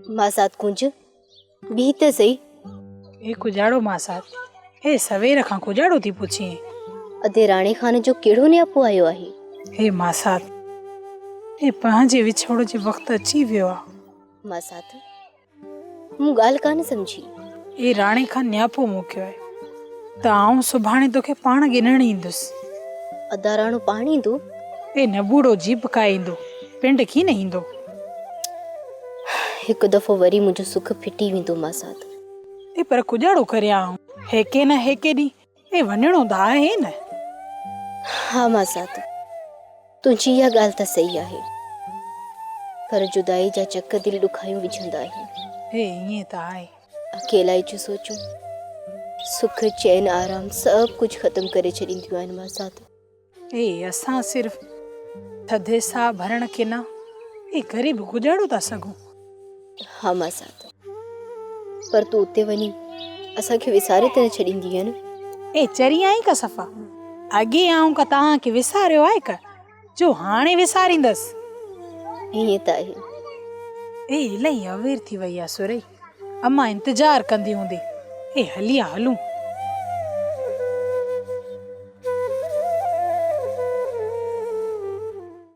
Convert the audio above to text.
मासात कुंज भी त सही। ए कुजाड़ो मासात, हे सवेर खां कुजाड़ो थी पुछी। अधे राणे खान जो केड़ो न्यापो आयो आहे। हे मासात, हे पंहिंजे विछोड़ जे वक्त अची वियो आ। मासात मूं ॻाल्हि कान समझी। ए राणे खां न्यापो मोकियो आहे त आऊं सुभाणे तोखे पाण गिनण ईंदुसि। अदा राणो पाण ईंदो? ए नबूड़ो जीप काए ईंदो, पिंड की न ईंदो। हिकु दफ़ो वरी मुंहिंजो सुख फिटी वेंदो मासात। ए पर कुजाड़ो करियां आऊं, हेके न हेके ॾींहुं ए वञणो त आहे न। हा मासात, तुंहिंजी इहा ॻाल्हि त सही आहे, पर जुदाई जा चक दिलि ॾुखायूं विझंदा आहिनि। हे ईअं त आहे। अकेलाई जो सोचूं सुख चैन आराम सभु कुझु ख़तम करे छॾींदियूं आहिनि मासात। ए असां सिर्फ़ थधे साह भरण के न ए ग़रीब गुजारो था सघूं। हा मासात, पर तूं उते वञी असांखे विसारे त न छॾींदी आहे न? ए चरी आई का सफ़ा अॻे आऊं का तव्हांखे विसारियो आहे का जो हाणे विसारींदसि। ईअं त आहे। ए इलाही अवेर थी वई आहे सुरई, अम्मा इंतज़ार कंदी हूंदी। ए हलिया हलूं।